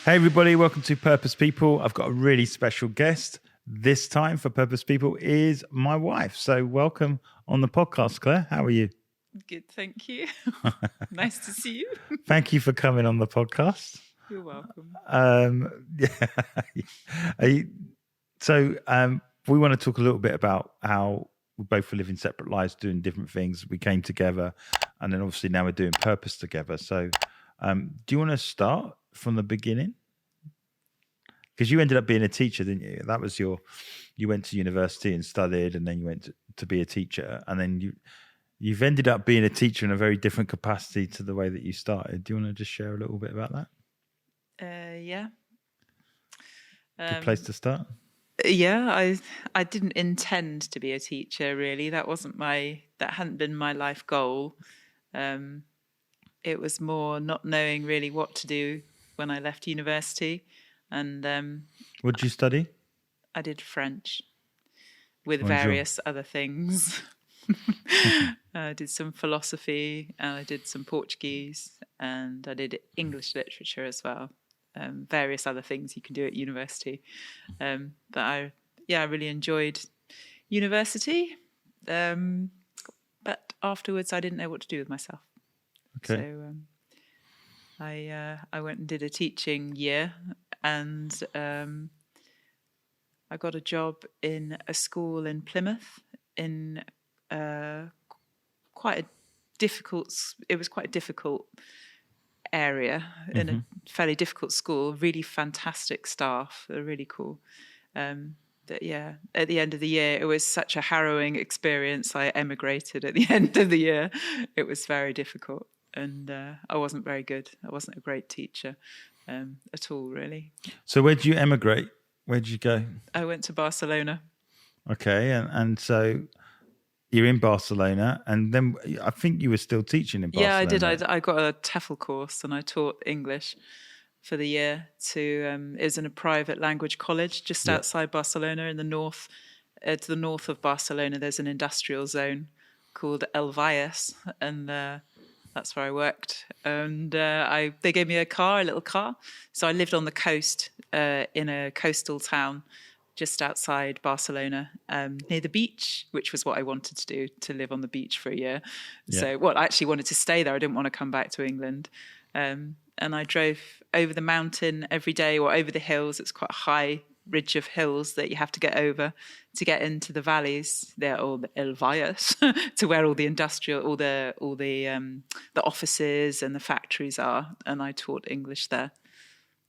Hey everybody, welcome to Purpose People. I've got a really special guest. This time for Purpose People is my wife. So welcome on the podcast, Claire. How are you? Good, thank you. Nice to see you. Thank you for coming on the podcast. You're welcome. We want to talk a little bit about how we both were living separate lives, doing different things. We came together, and then obviously now we're doing Purpose together. So do you want to start from the beginning? Because you ended up being a teacher, didn't you? That was you went to university and studied, and then you went to be a teacher, and then you've ended up being a teacher in a very different capacity to the way that you started. Do you want to just share a little bit about that? Yeah. Good place to start. Yeah, I didn't intend to be a teacher, really. That hadn't been my life goal. It was more not knowing really what to do when I left university. And what did you study? I did French with various other things. I did some philosophy, and I did some Portuguese, and I did English literature as well. Various other things you can do at university. But I really enjoyed university. But afterwards, I didn't know what to do with myself. Okay. So I went and did a teaching year, and I got a job in a school in Plymouth in quite a difficult area, in a fairly difficult school. Really fantastic staff. They're really cool. At the end of the year, it was such a harrowing experience. I emigrated at the end of the year. It was very difficult, and I wasn't very good. I wasn't a great teacher at all, really. So where did you emigrate? Where did you go? I went to Barcelona. Okay, and so you're in Barcelona, and then I think you were still teaching in Barcelona. Yeah, I did. I got a TEFL course, and I taught English for the year. It was in a private language college just outside Barcelona, in the north. To the north of Barcelona, there's an industrial zone called El Valles, and that's where I worked. And they gave me a little car. So I lived on the coast in a coastal town just outside Barcelona, near the beach, which was what I wanted to do, to live on the beach for a year. Yeah. So I actually wanted to stay there. I didn't want to come back to England. And I drove over the mountain every day, or over the hills. It's quite a high ridge of hills that you have to get over to get into the valleys there, or the El Valles, to where all the industrial, all the offices and the factories are. And I taught English there.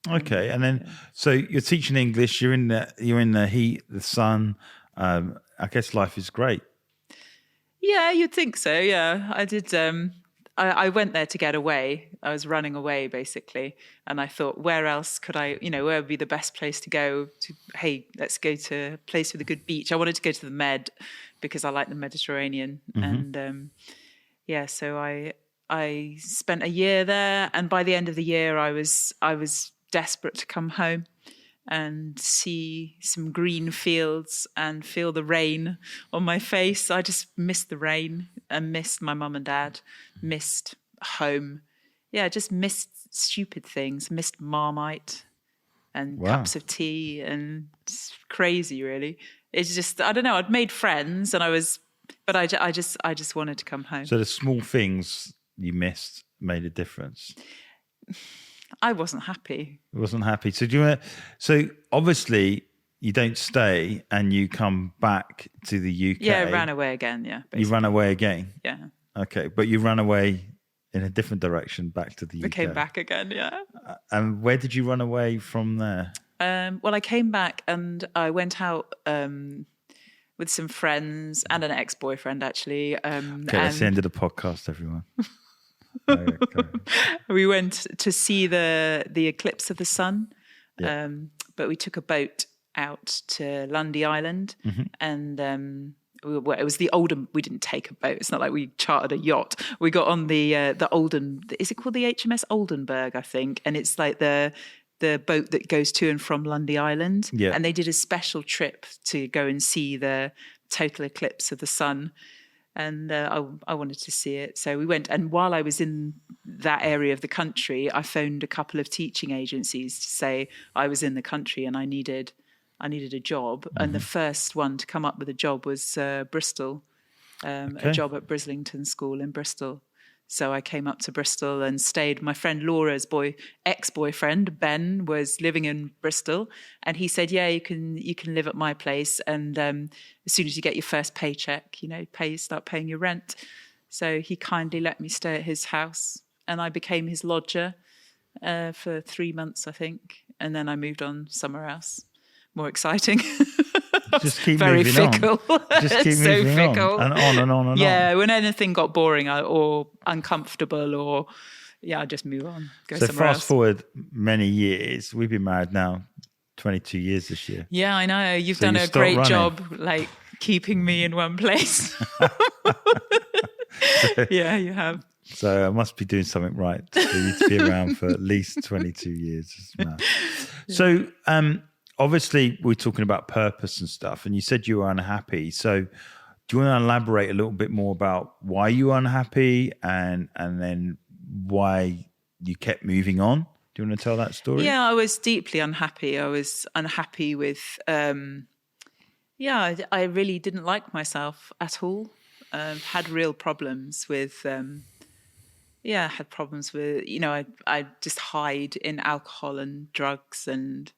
Okay, and then so you're teaching English. You're in the heat, the sun. I guess life is great. Yeah, you'd think so. Yeah, I did. I went there to get away. I was running away, basically, and I thought, where else could I? Where would be the best place to go? Hey, let's go to a place with a good beach. I wanted to go to the Med because I like the Mediterranean, and so I spent a year there, and by the end of the year, I was desperate to come home and see some green fields and feel the rain on my face. I just missed the rain and missed my mum and dad, missed home. Yeah, just missed stupid things, missed Marmite and cups of tea, and it's crazy, really. It's just, I don't know, I'd made friends, and I just wanted to come home. So the small things you missed made a difference. I wasn't happy. So obviously you don't stay and you come back to the UK. Yeah, I ran away again, yeah. Basically. You ran away again? Yeah. Okay, but you ran away in a different direction back to the UK. I came back again, yeah. And where did you run away from there? Well, I came back and I went out with some friends and an ex-boyfriend, actually. That's the end of the podcast, everyone. We went to see the eclipse of the sun, but we took a boat out to Lundy Island, and it was the Oldham. We didn't take a boat. It's not like we chartered a yacht. We got on the Oldham. Is it called the HMS Oldenburg? I think, and it's like the boat that goes to and from Lundy Island. Yeah. And they did a special trip to go and see the total eclipse of the sun. And I wanted to see it. So we went. And while I was in that area of the country, I phoned a couple of teaching agencies to say I was in the country and I needed a job. And the first one to come up with a job was Bristol, a job at Brislington School in Bristol. So I came up to Bristol and stayed. My friend Laura's ex-boyfriend, Ben, was living in Bristol. And he said, yeah, you can live at my place. And as soon as you get your first paycheck, start paying your rent. So he kindly let me stay at his house. And I became his lodger for 3 months, I think. And then I moved on somewhere else. More exciting. Just keep very moving fickle. on. Just keep so moving fickle. on and on and on and yeah, on. when anything got boring or uncomfortable or I just move on. Go so somewhere fast else. forward many years. We've been married now 22 years this year. Yeah, I know. You've done a great job like keeping me in one place. Yeah, you have. So I must be doing something right for you to be around for at least 22 years. Yeah. So obviously we're talking about purpose and stuff, and you said you were unhappy. So do you want to elaborate a little bit more about why you were unhappy and then why you kept moving on? Do you want to tell that story? Yeah, I was deeply unhappy. I was unhappy with, I really didn't like myself at all. Had real problems with, had problems with, I just hide in alcohol and drugs and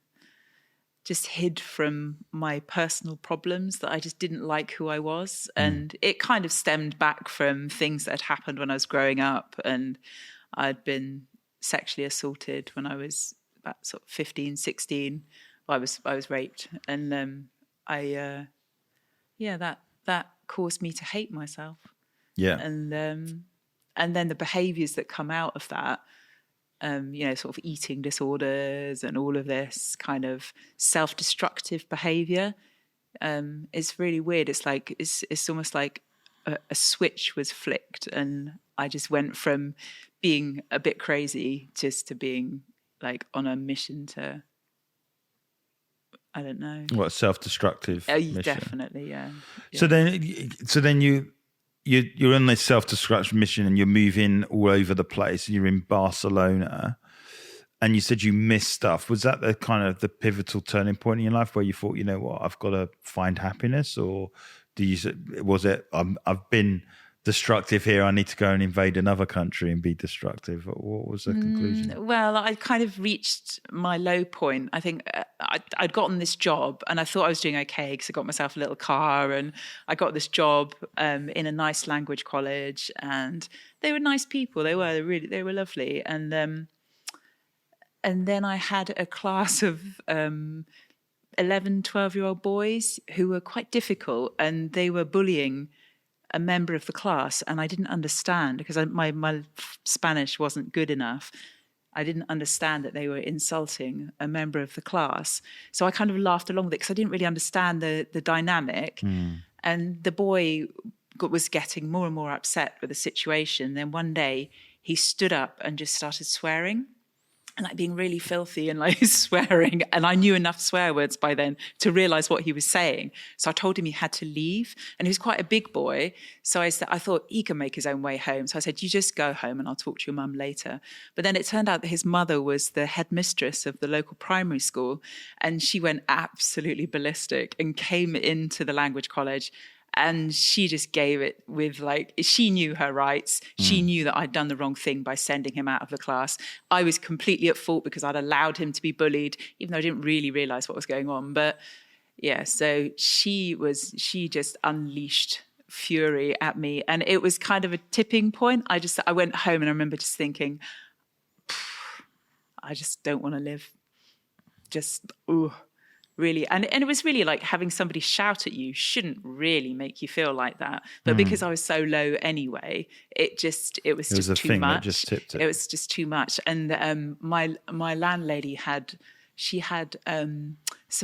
just hid from my personal problems that I just didn't like who I was. And it kind of stemmed back from things that had happened when I was growing up. And I'd been sexually assaulted when I was about sort of 15, 16. I was raped. And that caused me to hate myself. Yeah. And then the behaviours that come out of that, sort of eating disorders and all of this kind of self-destructive behaviour, is really weird. It's like it's almost like a switch was flicked, and I just went from being a bit crazy just to being like on a mission to, I don't know. What, self-destructive mission? Definitely, yeah. So then you're on this self-destruction mission and you're moving all over the place. You're in Barcelona and you said you missed stuff. Was that the kind of the pivotal turning point in your life where you thought, you know what, I've got to find happiness? Or was it, I've been destructive here, I need to go and invade another country and be destructive? What was the conclusion? Well, I kind of reached my low point. I think I'd gotten this job and I thought I was doing okay because I got myself a little car and I got this job in a nice language college, and they were nice people. They were lovely. And then I had a class of 11, 12-year-old boys who were quite difficult, and they were bullying a member of the class, and I didn't understand because my Spanish wasn't good enough. I didn't understand that they were insulting a member of the class. So I kind of laughed along with it because I didn't really understand the dynamic. And the boy was getting more and more upset with the situation. Then one day he stood up and just started swearing. And like being really filthy and like swearing. And I knew enough swear words by then to realize what he was saying. So I told him he had to leave. And he was quite a big boy. So I thought he can make his own way home. So I said, you just go home and I'll talk to your mum later. But then it turned out that his mother was the headmistress of the local primary school. And she went absolutely ballistic and came into the language college. And she just gave it with she knew her rights. She knew that I'd done the wrong thing by sending him out of the class. I was completely at fault because I'd allowed him to be bullied, even though I didn't really realize what was going on. But yeah, so she just unleashed fury at me. And it was kind of a tipping point. I went home and I remember just thinking, I just don't want to live. Really, and it was really like having somebody shout at you shouldn't really make you feel like that. But because I was so low anyway, it was just too much. That just tipped it. It was just too much. And my landlady had some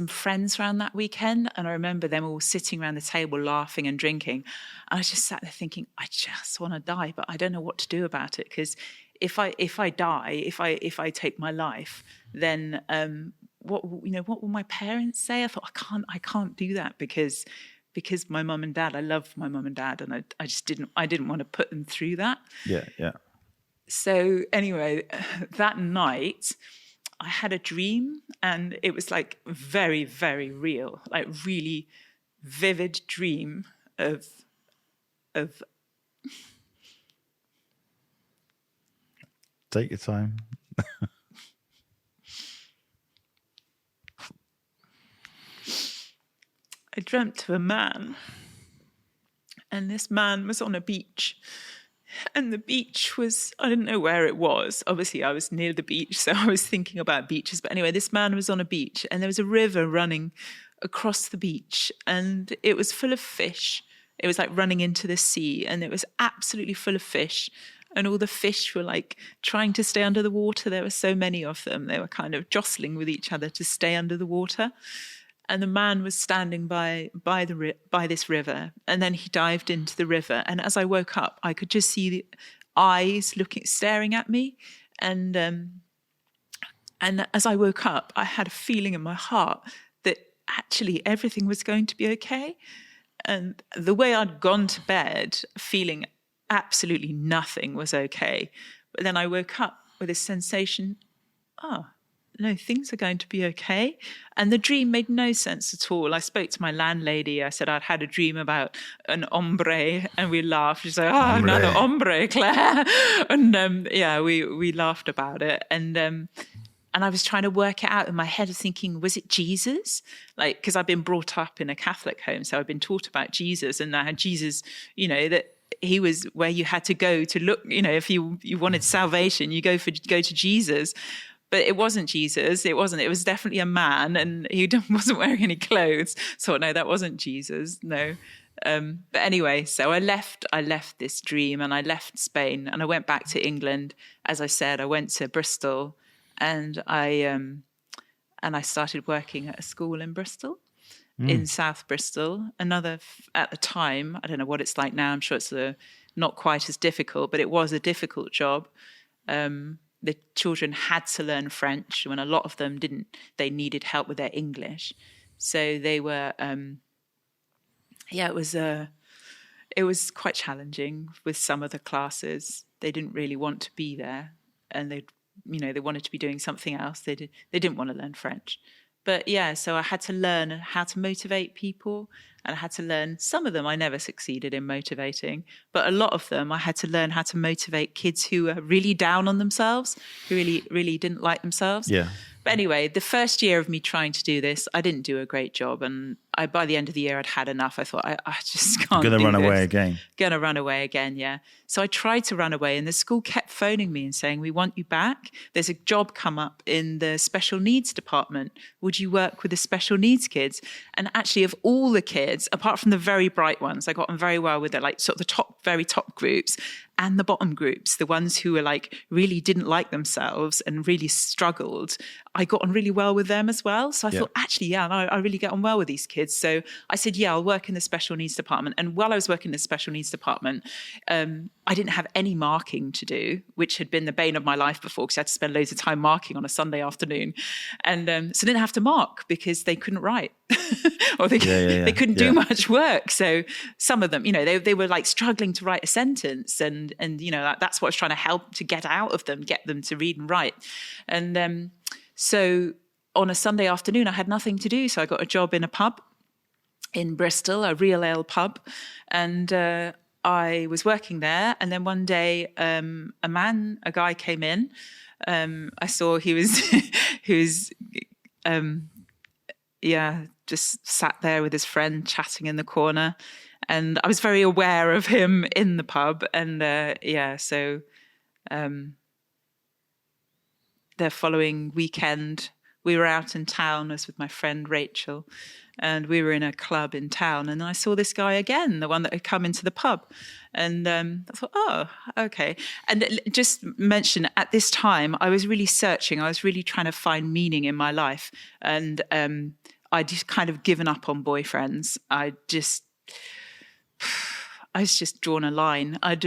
friends around that weekend, and I remember them all sitting around the table laughing and drinking. And I just sat there thinking, I just want to die, but I don't know what to do about it, because if I die, if I take my life, then what will my parents say? I thought I can't do that because my mum and dad, I love my mum and dad, and I didn't want to put them through that. Yeah. So anyway, that night I had a dream, and it was like very, very real, like really vivid dream of Take your time. I dreamt of a man, and this man was on a beach. And the beach was, I didn't know where it was. Obviously, I was near the beach, so I was thinking about beaches. But anyway, this man was on a beach, and there was a river running across the beach, and it was full of fish. It was like running into the sea, and it was absolutely full of fish. And all the fish were like trying to stay under the water. There were so many of them. They were kind of jostling with each other to stay under the water. And the man was standing by this river, and then he dived into the river. And as I woke up, I could just see the eyes staring at me. And as I woke up, I had a feeling in my heart that actually everything was going to be okay. And the way I'd gone to bed, feeling absolutely nothing was okay, but then I woke up with this sensation, no, things are going to be okay. And the dream made no sense at all. I spoke to my landlady. I said I'd had a dream about an hombre, and we laughed. She said, another hombre, Claire. And we laughed about it. And I was trying to work it out in my head, thinking, was it Jesus? Like, because I've been brought up in a Catholic home, so I've been taught about Jesus, and I had Jesus, that he was where you had to go to look, if you wanted salvation, you go to Jesus. But it wasn't Jesus. It wasn't. It was definitely a man, and he wasn't wearing any clothes. So no, that wasn't Jesus. No. But anyway, so I left this dream, and I left Spain, and I went back to England. As I said, I went to Bristol, and I started working at a school in Bristol, in South Bristol. At the time, I don't know what it's like now. I'm sure it's not quite as difficult, but it was a difficult job. The children had to learn French when a lot of them didn't. They needed help with their English. So they were, it was quite challenging with some of the classes. They didn't really want to be there, and they wanted to be doing something else. They didn't want to learn French. But yeah, so I had to learn how to motivate people, and I had to learn, some of them I never succeeded in motivating, but a lot of them I had to learn how to motivate kids who were really down on themselves, who really, really didn't like themselves. Yeah. But anyway, the first year of me trying to do this, I didn't do a great job. And by the end of the year, I'd had enough. I thought, I just can't do this. Going to run away again. Going to run away again, yeah. So I tried to run away, and the school kept phoning me and saying, we want you back. There's a job come up in the special needs department. Would you work with the special needs kids? And actually, of all the kids, apart from the very bright ones, I got on very well with the sort of the very top groups, and the bottom groups, the ones who were like really didn't like themselves and really struggled. I got on really well with them as well. So I thought, actually, I really get on well with these kids. So I said, I'll work in the special needs department. And while I was working in the special needs department, I didn't have any marking to do, which had been the bane of my life before, because I had to spend loads of time marking on a Sunday afternoon. And so I didn't have to mark because they couldn't write or they couldn't do much work. So some of them, they were like struggling to write a sentence, and that's what I was trying to help to get out of them, get them to read and write. And so on a Sunday afternoon, I had nothing to do. So I got a job in a pub in Bristol, a real ale pub. And I was working there. And then one day, a guy came in. I saw he was, just sat there with his friend chatting in the corner. And I was very aware of him in the pub. And so the following weekend, we were out in town. I was with my friend Rachel, and we were in a club in town. And I saw this guy again, the one that had come into the pub. And I thought, oh, okay. And just mention, at this time, I was really searching. I was really trying to find meaning in my life. And I just kind of given up on boyfriends. I I was just drawn a line. I'd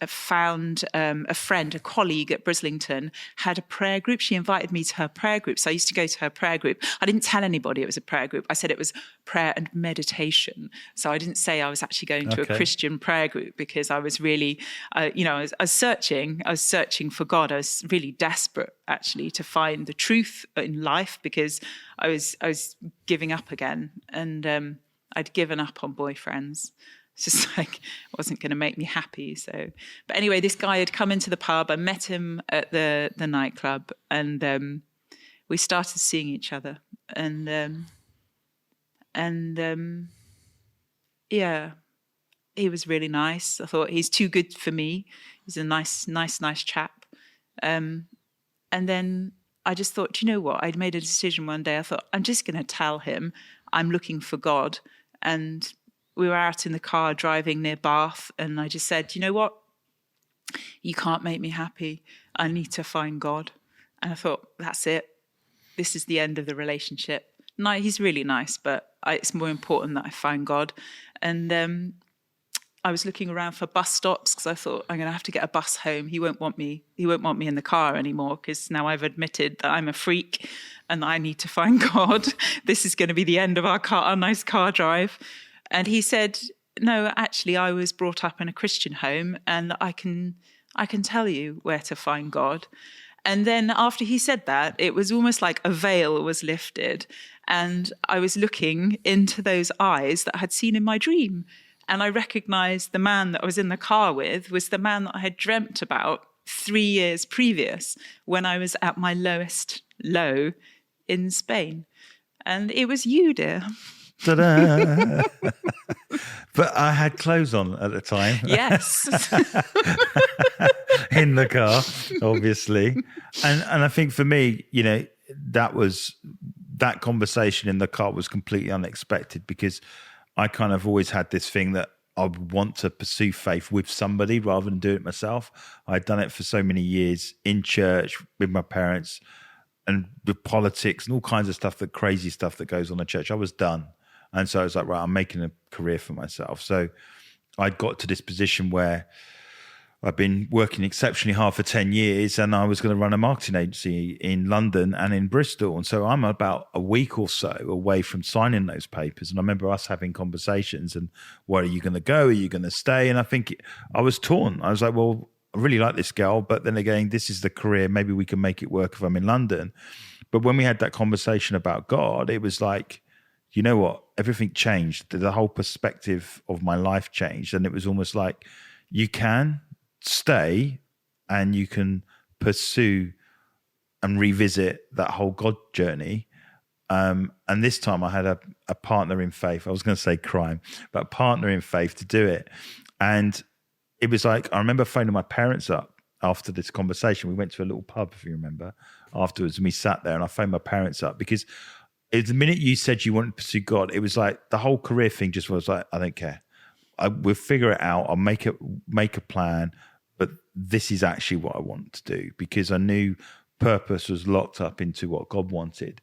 found a friend, a colleague at Brislington, had a prayer group. She invited me to her prayer group. So I used to go to her prayer group. I didn't tell anybody it was a prayer group. I said it was prayer and meditation. So I didn't say I was actually going to a Christian prayer group, because I was really, I was searching. I was searching for God. I was really desperate, actually, to find the truth in life, because I was giving up again. And I'd given up on boyfriends. It's just like, it wasn't going to make me happy. So, but anyway, this guy had come into the pub. I met him at the nightclub, and we started seeing each other. And yeah, he was really nice. I thought, he's too good for me. He's a nice chap. And then I just thought, do you know what? I'd made a decision one day. I thought, I'm just going to tell him I'm looking for God. And we were out in the car driving near Bath, and I just said, you know what? You can't make me happy. I need to find God. And I thought, that's it. This is the end of the relationship. No, he's really nice, but it's more important that I find God. And I was looking around for bus stops, because I thought, I'm going to have to get a bus home. He won't want me in the car anymore, because now I've admitted that I'm a freak and I need to find God. This is going to be the end of our nice car drive. And he said, no, actually, I was brought up in a Christian home, and I can tell you where to find God. And then after he said that, it was almost like a veil was lifted, and I was looking into those eyes that I had seen in my dream. And I recognized the man that I was in the car with was the man that I had dreamt about 3 years previous, when I was at my lowest low in Spain. And it was you, dear. Ta-da! But I had clothes on at the time. Yes. In the car, obviously. And I think for me, that conversation in the car was completely unexpected, because I kind of always had this thing that I would want to pursue faith with somebody rather than do it myself. I'd done it for so many years in church with my parents, and with politics and all kinds of stuff, the crazy stuff that goes on in church. I was done. And so I was like, right, I'm making a career for myself. So I got to this position where I've been working exceptionally hard for 10 years, and I was going to run a marketing agency in London and in Bristol. And so I'm about a week or so away from signing those papers. And I remember us having conversations, and where are you going to go? Are you going to stay? And I think I was torn. I was like, well, I really like this girl, but then again, this is the career. Maybe we can make it work if I'm in London. But when we had that conversation about God, it was like, you know what? Everything changed. The whole perspective of my life changed. And it was almost like, you can stay and you can pursue and revisit that whole God journey. And this time I had a partner in faith. I was going to say crime, but a partner in faith to do it. And it was like, I remember phoning my parents up after this conversation. We went to a little pub, if you remember, afterwards, and we sat there, and I phoned my parents up, because it's the minute you said you wanted to pursue God, it was like the whole career thing just was like, I don't care. We'll figure it out. I'll make a plan, but this is actually what I want to do, because I knew purpose was locked up into what God wanted.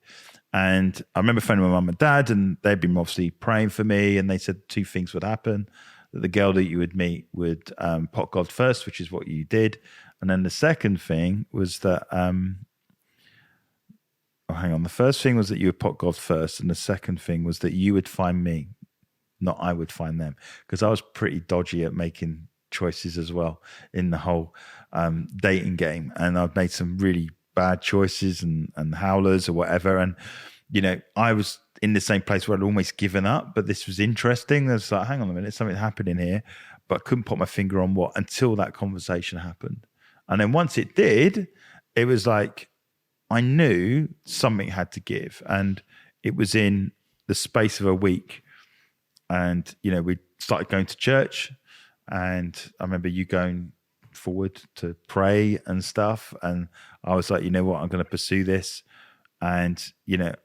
And I remember phoning my mum and dad, and they'd been obviously praying for me, and they said two things would happen. That the girl that you would meet would put God first, which is what you did. And then the second thing was that, the first thing was that you would put God first, and the second thing was that you would find me, not I would find them, because I was pretty dodgy at making choices as well in the whole dating game, and I've made some really bad choices and howlers or whatever, and I was in the same place where I'd almost given up, but this was interesting. I was like, hang on a minute, something happening here, but I couldn't put my finger on what until that conversation happened. And then once it did, it was like I knew something had to give, and it was in the space of a week. And we started going to church, and I remember you going forward to pray and stuff, and I was like, you know what, I'm going to pursue this. And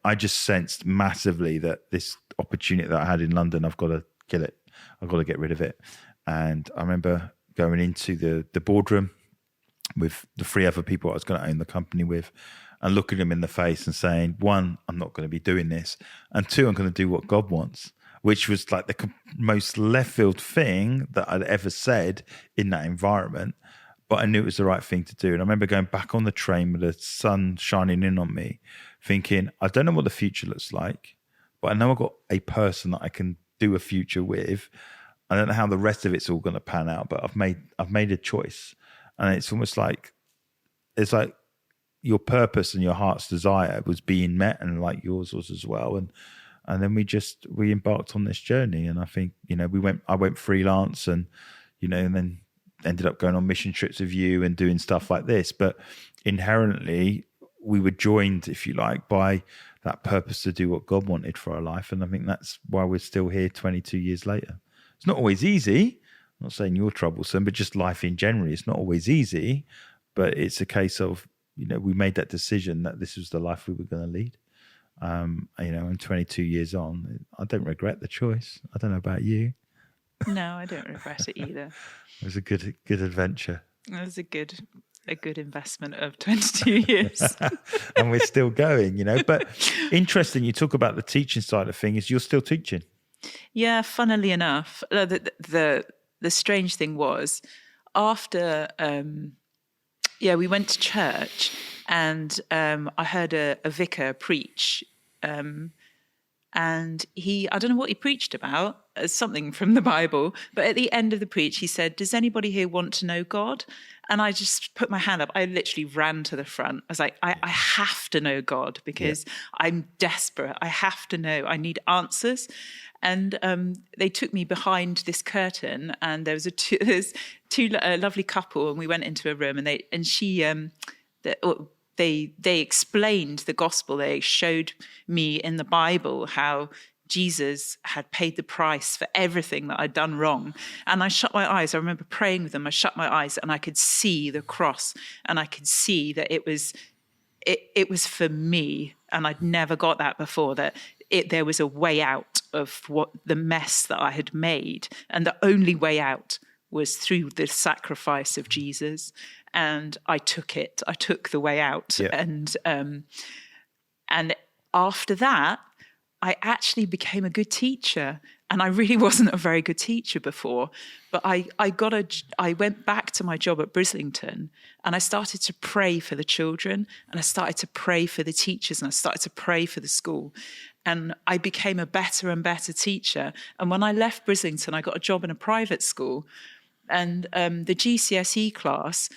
I just sensed massively that this opportunity that I had in London, I've got to kill it, I've got to get rid of it. And I remember going into the boardroom with the 3 other people I was going to own the company with, and looking them in the face and saying, 1, I'm not going to be doing this, and 2, I'm going to do what God wants. which was like the most left field thing that I'd ever said in that environment. But I knew it was the right thing to do. And I remember going back on the train with the sun shining in on me, thinking, I don't know what the future looks like, but I know I've got a person that I can do a future with. I don't know how the rest of it's all going to pan out, but I've made a choice. And it's almost like, it's like your purpose and your heart's desire was being met, and like yours was as well. And then we embarked on this journey. And I think, I went freelance and then ended up going on mission trips with you and doing stuff like this. But inherently we were joined, if you like, by that purpose to do what God wanted for our life. And I think that's why we're still here 22 years later. It's not always easy. I'm not saying you're troublesome, but just life in general. It's not always easy, but it's a case of, we made that decision that this was the life we were going to lead. And 22 years on, I don't regret the choice. I don't know about you. No, I don't regret it either. It was a good adventure. It was a good investment of 22 years. And we're still going, But interesting, you talk about the teaching side of things. You're still teaching. Yeah, funnily enough, the strange thing was after, we went to church and I heard a vicar preach. And I don't know what he preached about, something from the Bible, but at the end of the preach, he said, does anybody here want to know God? And I just put my hand up. I literally ran to the front. I was like, I have to know God because I'm desperate. I have to know. I need answers. And they took me behind this curtain, and there was a lovely couple, and we went into a room, and they explained the gospel. They showed me in the Bible how Jesus had paid the price for everything that I'd done wrong. And I shut my eyes. I remember praying with them. I shut my eyes and I could see the cross, and I could see that it was for me. And I'd never got that before, that there was a way out of what the mess that I had made. And the only way out was through the sacrifice of Jesus. And I took it. I took the way out. Yeah. And after that, I actually became a good teacher. And I really wasn't a very good teacher before. But I went back to my job at Brislington, and I started to pray for the children, and I started to pray for the teachers, and I started to pray for the school. And I became a better and better teacher. And when I left Brislington, I got a job in a private school. And the GCSE class,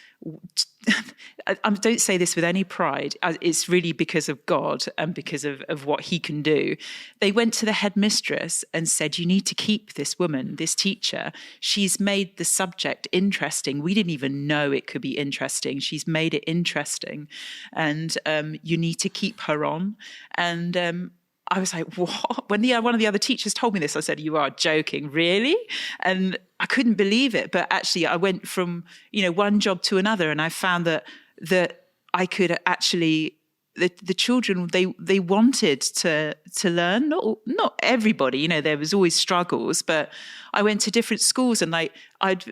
I don't say this with any pride, it's really because of God and because of what he can do. They went to the headmistress and said, you need to keep this woman, this teacher. She's made the subject interesting. We didn't even know it could be interesting. She's made it interesting. And you need to keep her on. And I was like, what? When one of the other teachers told me this, I said, you are joking, really? And I couldn't believe it. But actually, I went from, one job to another, and I found that I could actually, the children, they wanted to learn. Not everybody, there was always struggles, but I went to different schools, and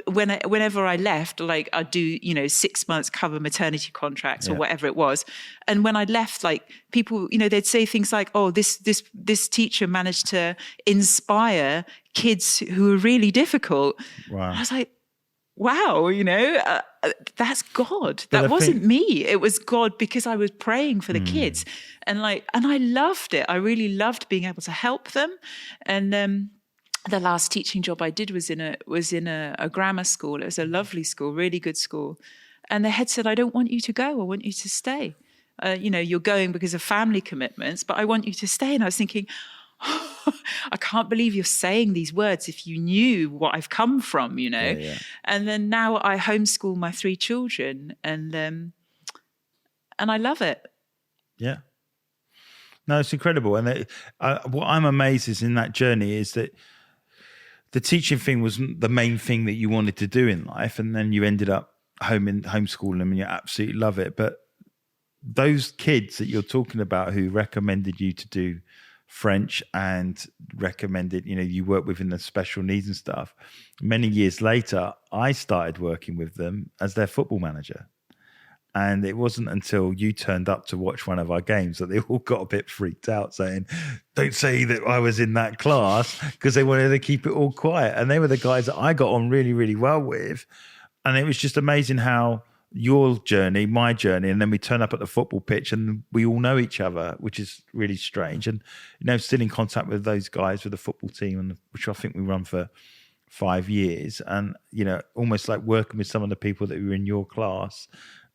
whenever I left, I'd do 6 months cover maternity contracts or whatever it was. And when I left, people, they'd say things like, oh, this teacher managed to inspire kids who were really difficult. Wow. I was like, wow, that's God. That wasn't me. It was God, because I was praying for the kids. And I loved it. I really loved being able to help them. And the last teaching job I did was in a grammar school. It was a lovely school, really good school. And the head said, I don't want you to go. I want you to stay. You're going because of family commitments, but I want you to stay. And I was thinking, I can't believe you're saying these words. If you knew what I've come from, Yeah. And then now I homeschool my 3 children, and I love it. Yeah. No, it's incredible. And what I'm amazed is in that journey is that the teaching thing was the main thing that you wanted to do in life, and then you ended up homeschooling them, and you absolutely love it. But those kids that you're talking about who recommended you to do French and recommended, you work within the special needs and stuff. Many years later, I started working with them as their football manager. And it wasn't until you turned up to watch one of our games that they all got a bit freaked out, saying, "Don't say that I was in that class," because they wanted to keep it all quiet. And they were the guys that I got on really, really well with. And it was just amazing how your journey, my journey, and then we turn up at the football pitch and we all know each other, which is really strange. And, still in contact with those guys with the football team, and which I think we run for 5 years. And, almost like working with some of the people that were in your class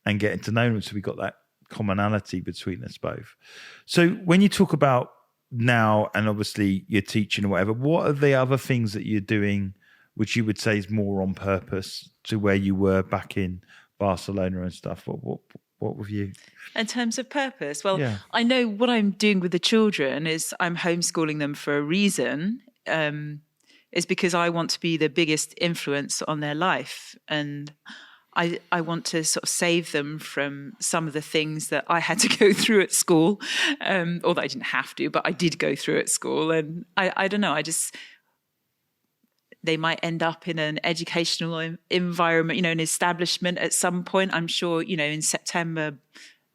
and getting to know them. So we got that commonality between us both. So when you talk about now, and obviously you're teaching or whatever, what are the other things that you're doing which you would say is more on purpose to where you were back in Barcelona and stuff? What with you? In terms of purpose? Well, Yeah. I know what I'm doing with the children is I'm homeschooling them for a reason. Is because I want to be the biggest influence on their life. And I want to sort of save them from some of the things that I had to go through at school, or that I didn't have to, but I did go through at school. And I don't know, they might end up in an educational environment, an establishment at some point. I'm sure, in September,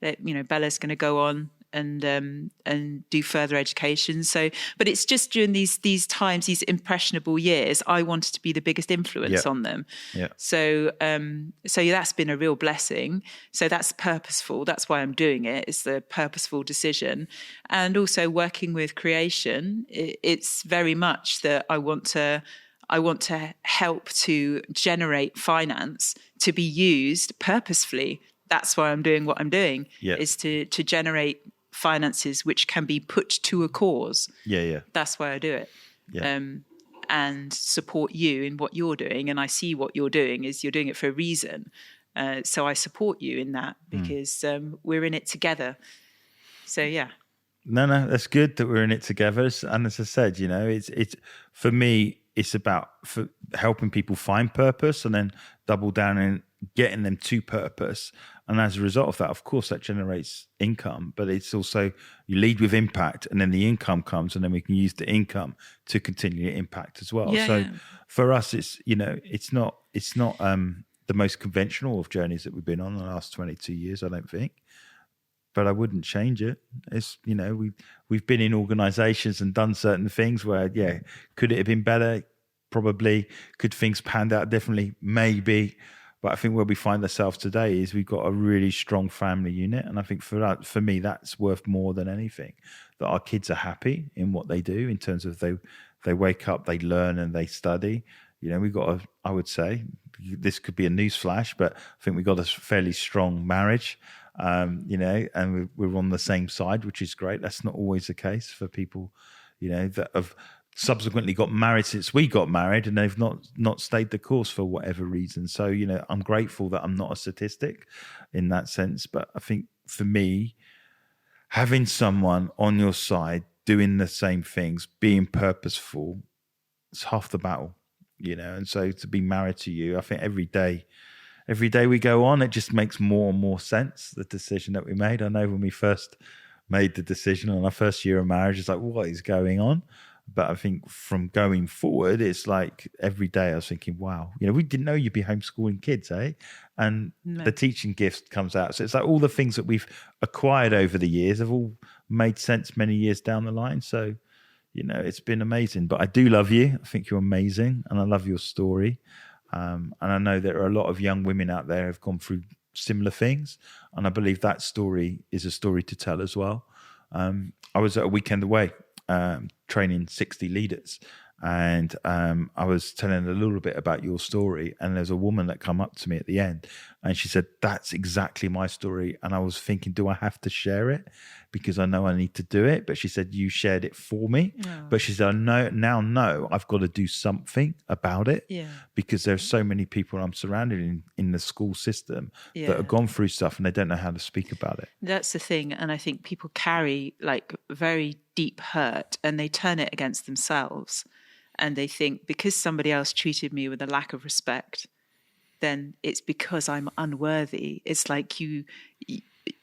that Bella's going to go on and do further education. So, but it's just during these times, these impressionable years, I wanted to be the biggest influence on them. Yeah. So that's been a real blessing. So that's purposeful. That's why I'm doing it. It's the purposeful decision. And also working with creation, it's very much that I want to help to generate finance to be used purposefully. That's why I'm doing what I'm doing, is to generate finances which can be put to a cause. Yeah. That's why I do it. Yeah. And support you in what you're doing. And I see what you're doing is you're doing it for a reason. So I support you in that because we're in it together. So, yeah. No, that's good that we're in it together. And as I said, it's for me, it's about helping people find purpose and then double down and getting them to purpose. And as a result of that, of course, that generates income, but it's also you lead with impact and then the income comes and then we can use the income to continue to impact as well. So for us, it's, it's not the most conventional of journeys that we've been on the last 22 years, I don't think. But I wouldn't change it. It's, we've been in organizations and done certain things where, could it have been better? Probably. Could things panned out differently? Maybe. But I think where we find ourselves today is we've got a really strong family unit. And I think for me, that's worth more than anything, that our kids are happy in what they do in terms of they wake up, they learn and they study. We've got I would say, this could be a news flash, but I think we've got a fairly strong marriage. And we're on the same side, which is great. That's not always the case for people, that have subsequently got married since we got married and they've not stayed the course for whatever reason. So, I'm grateful that I'm not a statistic in that sense. But I think for me, having someone on your side doing the same things, being purposeful, it's half the battle, and so to be married to you, I think every day we go on, it just makes more and more sense, the decision that we made. I know when we first made the decision on our first year of marriage, it's like, what is going on? But I think from going forward, it's like every day I was thinking, wow, we didn't know you'd be homeschooling kids, eh? And the teaching gift comes out. So it's like all the things that we've acquired over the years have all made sense many years down the line. So, it's been amazing. But I do love you. I think you're amazing. And I love your story. And I know there are a lot of young women out there who have gone through similar things. And I believe that story is a story to tell as well. I was at a weekend away training 60 leaders. And I was telling a little bit about your story. And there's a woman that come up to me at the end. And she said, that's exactly my story. And I was thinking, do I have to share it? Because I know I need to do it. But she said, you shared it for me. Oh. But she said, I know I've got to do something about it. Yeah. Because there's so many people I'm surrounded in the school system that have gone through stuff and they don't know how to speak about it. That's the thing. And I think people carry like very deep hurt and they turn it against themselves. And they think because somebody else treated me with a lack of respect, then it's because I'm unworthy. It's like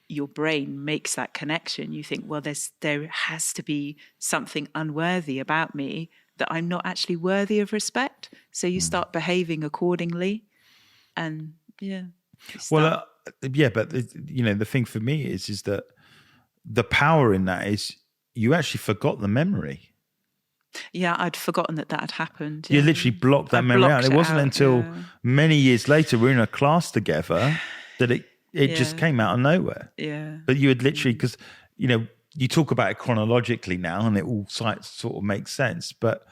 your brain makes that connection. You think, well, there has to be something unworthy about me, that I'm not actually worthy of respect. So you start behaving accordingly. And Well, the thing for me is that the power in that is you actually forgot the memory. Yeah, I'd forgotten that had happened. You Yeah. literally blocked that memory out. And it wasn't until many years later, we were in a class together, that it just came out of nowhere. Yeah. But you had literally, because, you talk about it chronologically now and it all sort of makes sense. But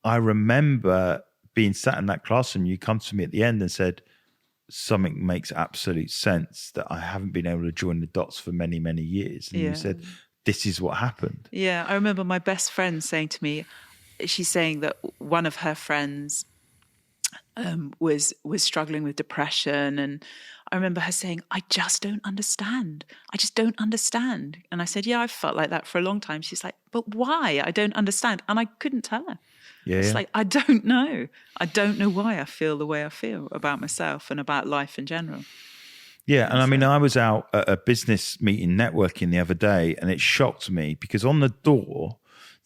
I remember being sat in that classroom, you come to me at the end and said, something makes absolute sense that I haven't been able to join the dots for many, many years. And you said, this is what happened. Yeah, I remember my best friend saying to me, she's saying that one of her friends was struggling with depression, and I remember her saying, I just don't understand. I just don't understand. And I said, yeah, I've felt like that for a long time. She's like, but why? I don't understand. And I couldn't tell her. It's like, I don't know. I don't know why I feel the way I feel about myself and about life in general. Yeah, and I mean, I was out at a business meeting networking the other day, and it shocked me because on the door,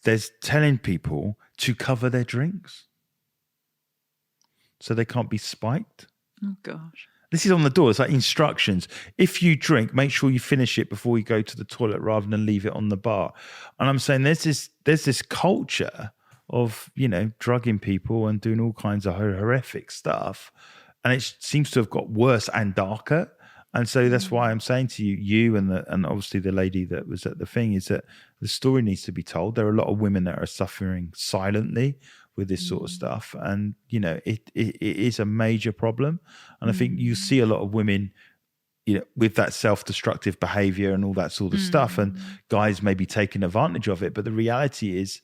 there's telling people to cover their drinks so they can't be spiked. Oh, gosh. This is on the door. It's like instructions. If you drink, make sure you finish it before you go to the toilet rather than leave it on the bar. And I'm saying there's this culture of, drugging people and doing all kinds of horrific stuff. And it seems to have got worse and darker. And so that's why I'm saying to you and obviously the lady that was at the thing, is that the story needs to be told. There are a lot of women that are suffering silently with this sort of stuff. And, it is a major problem. And I think you see a lot of women, with that self-destructive behavior and all that sort of stuff, and guys maybe taking advantage of it. But the reality is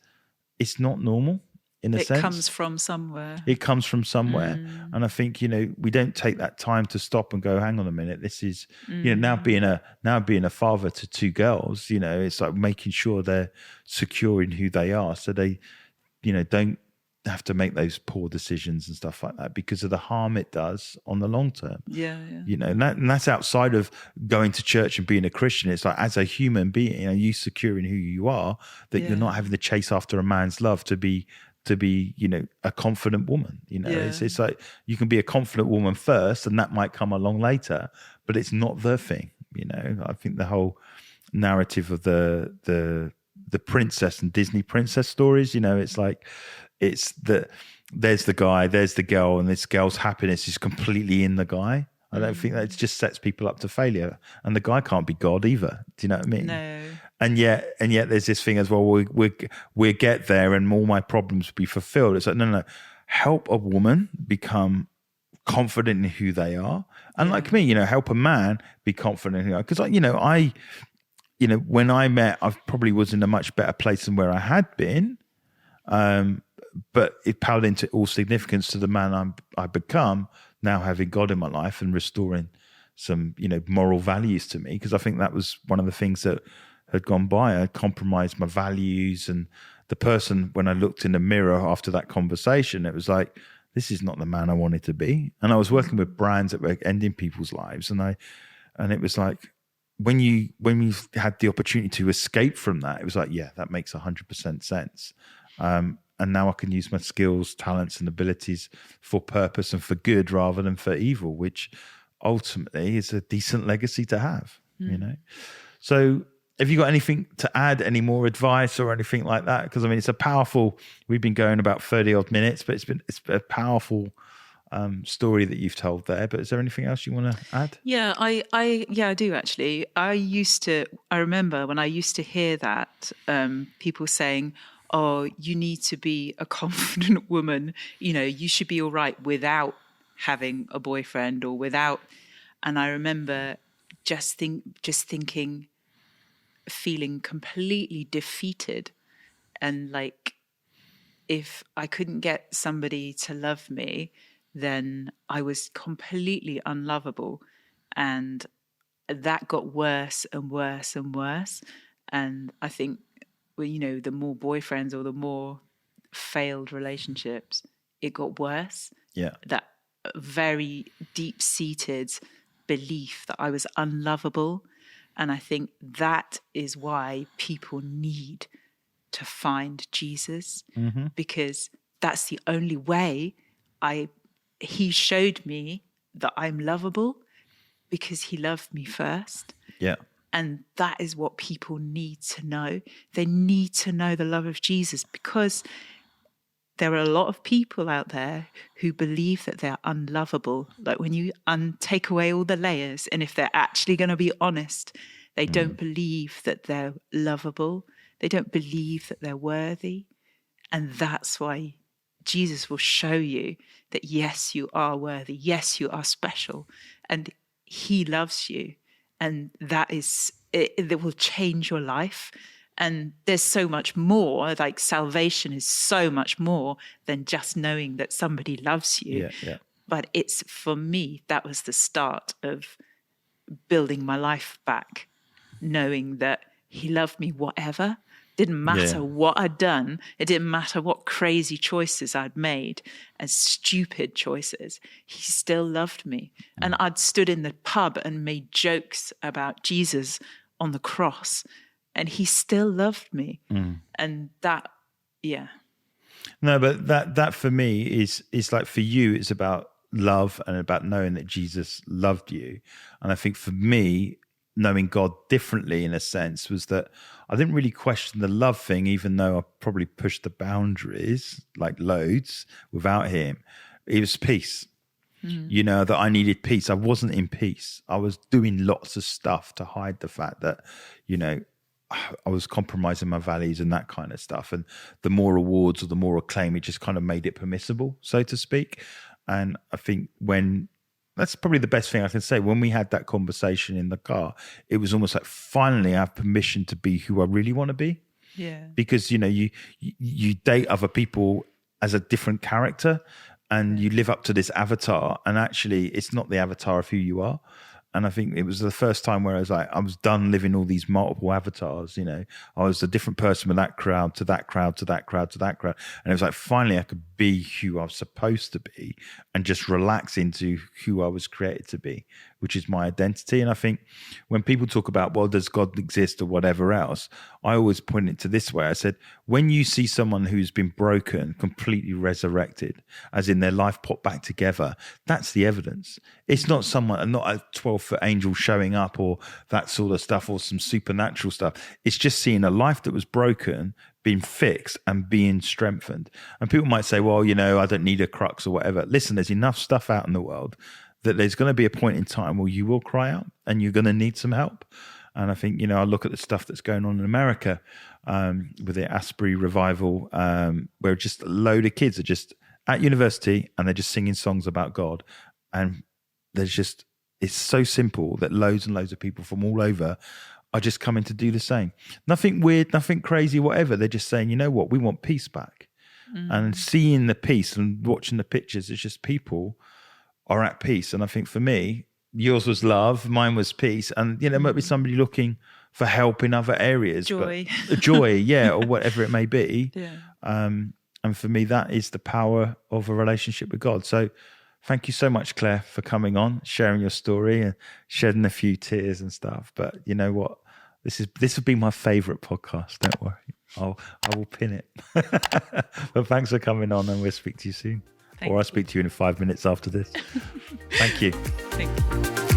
it's not normal. In a sense, it comes from somewhere. It comes from somewhere. And I think, we don't take that time to stop and go, hang on a minute, this is, now being a father to two girls, it's like making sure they're secure in who they are. So they, don't have to make those poor decisions and stuff like that because of the harm it does on the long term. Yeah. And that's outside of going to church and being a Christian. It's like, as a human being, you secure in who you are, that you're not having to chase after a man's love to be, a confident woman. It's like you can be a confident woman first and that might come along later, but it's not the thing. I think the whole narrative of the princess and Disney princess stories, it's like, it's there's the guy, there's the girl, and this girl's happiness is completely in the guy. I don't think that, it just sets people up to failure. And the guy can't be God either. Do you know what I mean? No. And yet there's this thing as well, we get there and all my problems will be fulfilled. It's like, no. Help a woman become confident in who they are. And like me, help a man be confident in who they are. Because, when I met, I probably was in a much better place than where I had been. But it paled into all significance to the man I've become now, having God in my life and restoring some, moral values to me. Because I think that was one of the things that had gone by. I compromised my values, and the person, when I looked in the mirror after that conversation, it was like, this is not the man I wanted to be. And I was working with brands that were ending people's lives. And it was like, when you had the opportunity to escape from that, it was like, yeah, that makes 100% sense. And now I can use my skills, talents, and abilities for purpose and for good rather than for evil, which ultimately is a decent legacy to have, So have you got anything to add, any more advice or anything like that? Because, it's a powerful, we've been going about 30 odd minutes, but it's a powerful story that you've told there. But is there anything else you want to add? Yeah, I do actually. I remember when I used to hear that, people saying, oh, you need to be a confident woman. You should be all right without having a boyfriend or without. And I remember just thinking, feeling completely defeated. And like, if I couldn't get somebody to love me, then I was completely unlovable. And that got worse and worse and worse. And I think, the more boyfriends or the more failed relationships, it got worse. Yeah. That very deep-seated belief that I was unlovable. And I think that is why people need to find Jesus, because that's the only way he showed me that I'm lovable, because he loved me first. Yeah. And that is what people need to know. They need to know the love of Jesus, because there are a lot of people out there who believe that they're unlovable. Like when you take away all the layers, and if they're actually going to be honest, they don't believe that they're lovable. They don't believe that they're worthy. And that's why Jesus will show you that, yes, you are worthy. Yes, you are special. And he loves you. And that will change your life. And there's so much more, like salvation is so much more than just knowing that somebody loves you. Yeah. But it's, for me, that was the start of building my life back, knowing that he loved me whatever. Didn't matter what I'd done. It didn't matter what crazy choices I'd made and stupid choices. He still loved me. And I'd stood in the pub and made jokes about Jesus on the cross, and he still loved me. And that, No, but that for me is like, for you, it's about love and about knowing that Jesus loved you. And I think for me, knowing God differently in a sense was that I didn't really question the love thing, even though I probably pushed the boundaries like loads without him. It was peace. You know, that I needed peace. I wasn't in peace. I was doing lots of stuff to hide the fact that, you know, I was compromising my values and that kind of stuff. And the more awards or the more acclaim, it just kind of made it permissible, so to speak. And I think that's probably the best thing I can say. When we had that conversation in the car, it was almost like, finally I have permission to be who I really want to be. Yeah. Because, you know, you date other people as a different character, and you live up to this avatar, and actually it's not the avatar of who you are. And I think it was the first time where I was done living all these multiple avatars. You know, I was a different person with that crowd, to that crowd, to that crowd, to that crowd. And it was like, finally I could be who I was supposed to be and just relax into who I was created to be, which is my identity. And I think when people talk about, well, does God exist or whatever else, I always point it to this way. I said, when you see someone who's been broken, completely resurrected, as in their life put back together, that's the evidence. It's not a 12-foot angel showing up or that sort of stuff, or some supernatural stuff. It's just seeing a life that was broken being fixed and being strengthened. And people might say, well, you know, I don't need a crux or whatever. Listen, there's enough stuff out in the world that there's going to be a point in time where you will cry out and you're going to need some help. And I think, you know, I look at the stuff that's going on in America with the Asbury revival, where just a load of kids are just at university and they're just singing songs about God. And it's so simple that loads and loads of people from all over are just coming to do the same. Nothing weird, nothing crazy, whatever. They're just saying, you know what, we want peace back. And seeing the peace and watching the pictures, it's just people are at peace. And I think for me, yours was love, mine was peace. And, you know, might be somebody looking for help in other areas. Joy. But joy, yeah, or whatever it may be. Yeah. And for me, that is the power of a relationship with God. So thank you so much, Claire, for coming on, sharing your story and shedding a few tears and stuff. But you know what? This would be my favorite podcast. Don't worry. I will pin it. But thanks for coming on, and we'll speak to you soon. I'll speak to you in 5 minutes after this. Thank you. Thank you.